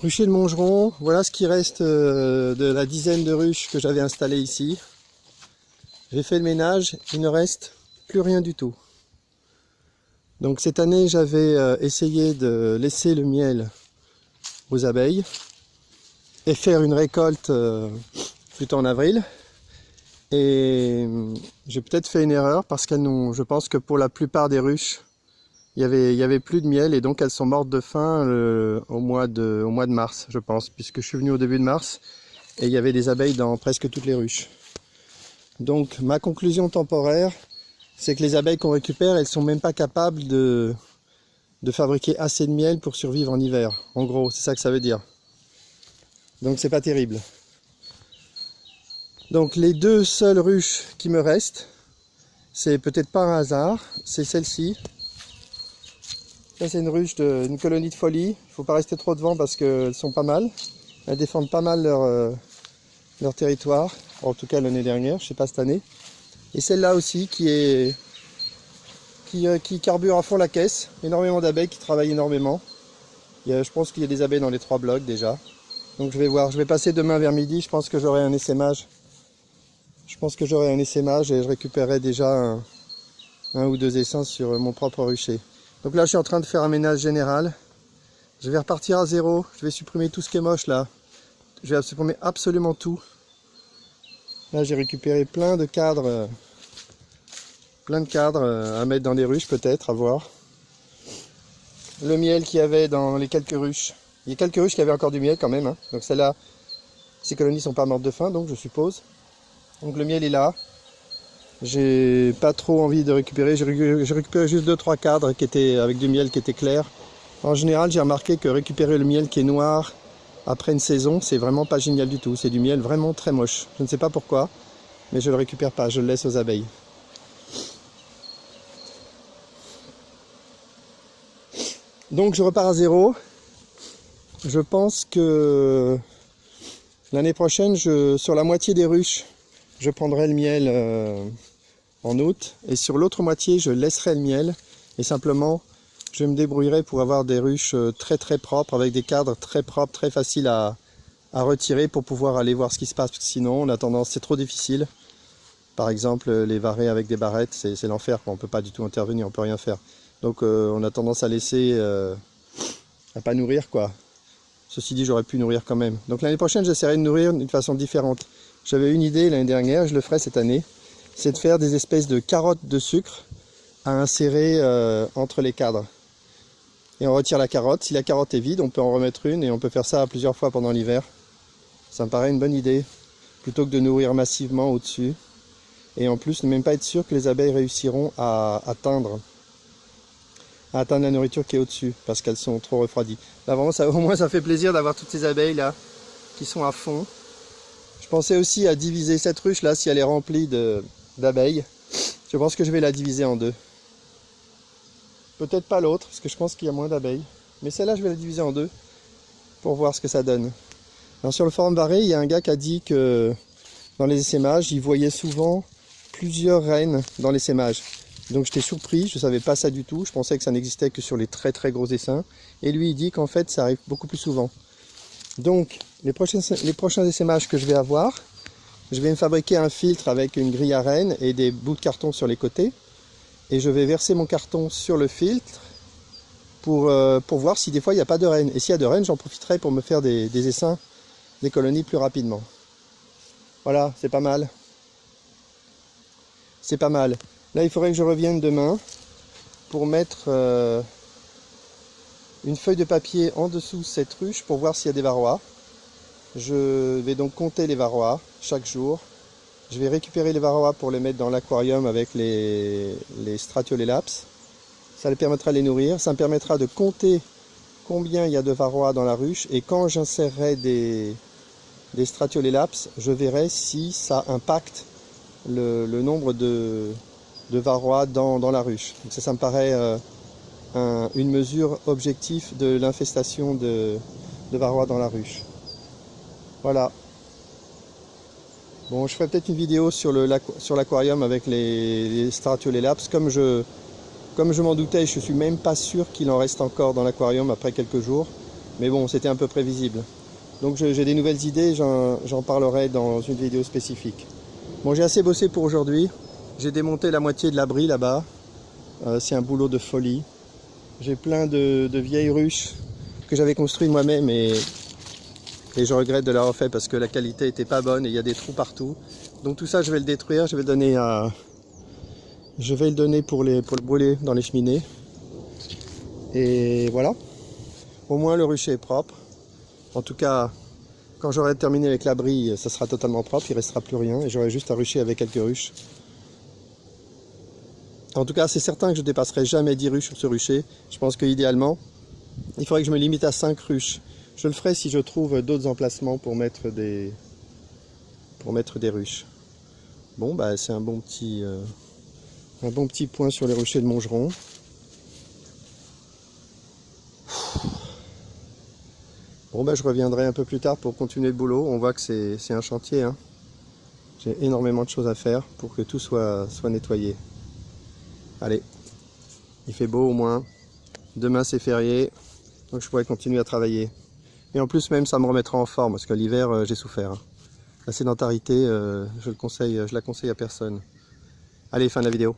Rucher de Mongeron, voilà ce qui reste de la dizaine de ruches que j'avais installées ici. J'ai fait le ménage, il ne reste plus rien du tout. Donc cette année j'avais essayé de laisser le miel aux abeilles et faire une récolte plutôt en avril. Et j'ai peut-être fait une erreur parce qu'elles n'ont, je pense que pour la plupart des ruches, il y avait plus de miel et donc elles sont mortes de faim au mois de mars, je pense, puisque je suis venu au début de mars et il y avait des abeilles dans presque toutes les ruches. Donc ma conclusion temporaire, c'est que les abeilles qu'on récupère, elles sont même pas capables de fabriquer assez de miel pour survivre en hiver. En gros, c'est ça que ça veut dire. Donc c'est pas terrible. Donc les deux seules ruches qui me restent, c'est peut-être pas un hasard, c'est celle-ci. Ça c'est une ruche d'une colonie de folie. Il ne faut pas rester trop devant parce qu'elles sont pas mal. Elles défendent pas mal leur territoire. En tout cas l'année dernière, je ne sais pas cette année. Et celle-là aussi qui carbure à fond la caisse. Énormément d'abeilles qui travaillent énormément. Je pense qu'il y a des abeilles dans les 3 blocs déjà. Donc je vais voir. Je vais passer demain vers midi. Je pense que j'aurai un essaimage. Et je récupérerai déjà un ou 2 essaims sur mon propre rucher. Donc là je suis en train de faire un ménage général. Je vais repartir à zéro. Je vais supprimer tout ce qui est moche là. Je vais supprimer absolument tout. Là j'ai récupéré plein de cadres à mettre dans les ruches peut-être, à voir. Le miel qu'il y avait dans les quelques ruches. Il y a quelques ruches qui avaient encore du miel quand même. Hein. Donc celles-là, ces colonies sont pas mortes de faim donc je suppose. Donc le miel est là. J'ai pas trop envie de récupérer, j'ai récupéré juste 2-3 cadres qui étaient avec du miel qui était clair. En général j'ai remarqué que récupérer le miel qui est noir après une saison, c'est vraiment pas génial du tout. C'est du miel vraiment très moche. Je ne sais pas pourquoi, mais je le récupère pas, je le laisse aux abeilles. Donc je repars à zéro. Je pense que l'année prochaine, sur la moitié des ruches, je prendrai le miel en août et sur l'autre moitié je laisserai le miel et simplement je me débrouillerai pour avoir des ruches très très propres avec des cadres très propres, très faciles à retirer pour pouvoir aller voir ce qui se passe, parce que sinon on a tendance, c'est trop difficile. Par exemple les varrer avec des barrettes, c'est l'enfer, on ne peut pas du tout intervenir, on ne peut rien faire. Donc on a tendance à laisser, à pas nourrir quoi. Ceci dit, j'aurais pu nourrir quand même. Donc l'année prochaine j'essaierai de nourrir d'une façon différente. J'avais une idée l'année dernière, je le ferai cette année, c'est de faire des espèces de carottes de sucre à insérer entre les cadres. Et on retire la carotte, si la carotte est vide, on peut en remettre une et on peut faire ça plusieurs fois pendant l'hiver. Ça me paraît une bonne idée, plutôt que de nourrir massivement au-dessus. Et en plus, ne même pas être sûr que les abeilles réussiront à atteindre la nourriture qui est au-dessus, parce qu'elles sont trop refroidies. Là vraiment, au moins ça fait plaisir d'avoir toutes ces abeilles là, qui sont à fond. Je pensais aussi à diviser cette ruche là, si elle est remplie d'abeilles. Je pense que je vais la diviser en 2. Peut-être pas l'autre, parce que je pense qu'il y a moins d'abeilles. Mais celle-là, je vais la diviser en 2, pour voir ce que ça donne. Alors sur le forum Varé, il y a un gars qui a dit que dans les essaimages, il voyait souvent plusieurs reines dans l'essaimage. Donc j'étais surpris, je ne savais pas ça du tout. Je pensais que ça n'existait que sur les très très gros essaims. Et lui, il dit qu'en fait, ça arrive beaucoup plus souvent. Donc, les prochains essaimages que je vais avoir, je vais me fabriquer un filtre avec une grille à reine et des bouts de carton sur les côtés. Et je vais verser mon carton sur le filtre pour voir si des fois il n'y a pas de reine. Et s'il y a de reine, j'en profiterai pour me faire des essaims, des colonies plus rapidement. Voilà, c'est pas mal. C'est pas mal. Là, il faudrait que je revienne demain pour mettre une feuille de papier en dessous cette ruche pour voir s'il y a des varroas. Je vais donc compter les varroas chaque jour. Je vais récupérer les varroas pour les mettre dans l'aquarium avec les Stratiolaps. Ça les permettra de les nourrir. Ça me permettra de compter combien il y a de varroas dans la ruche. Et quand j'insérerai des Stratiolaps, je verrai si ça impacte le nombre de varroas dans la ruche. Donc ça me paraît une mesure objective de l'infestation de varrois dans la ruche. Voilà. Bon, je ferai peut-être une vidéo sur l'aquarium avec les Stratiolaps. Comme je m'en doutais, je suis même pas sûr qu'il en reste encore dans l'aquarium après quelques jours. Mais bon, c'était un peu prévisible. Donc j'ai des nouvelles idées, j'en parlerai dans une vidéo spécifique. Bon, j'ai assez bossé pour aujourd'hui. J'ai démonté la moitié de l'abri là-bas. C'est un boulot de folie. J'ai plein de vieilles ruches que j'avais construites moi-même et je regrette de l'avoir fait parce que la qualité était pas bonne et il y a des trous partout. Donc tout ça, je vais le détruire, je vais le donner à... Je vais le donner pour le brûler dans les cheminées. Et voilà. Au moins le rucher est propre. En tout cas, quand j'aurai terminé avec l'abri, ça sera totalement propre, il ne restera plus rien et j'aurai juste à rucher avec quelques ruches. En tout cas, c'est certain que je ne dépasserai jamais 10 ruches sur ce rucher. Je pense qu'idéalement, il faudrait que je me limite à 5 ruches. Je le ferai si je trouve d'autres emplacements pour mettre des ruches. Bon, bah, c'est un bon petit point sur les ruchers de Montgeron. Bon, bah, je reviendrai un peu plus tard pour continuer le boulot. On voit que c'est un chantier, hein. J'ai énormément de choses à faire pour que tout soit nettoyé. Allez, il fait beau au moins. Demain c'est férié, donc je pourrai continuer à travailler. Et en plus même ça me remettra en forme parce que l'hiver j'ai souffert. La sédentarité, je la conseille à personne. Allez, fin de la vidéo.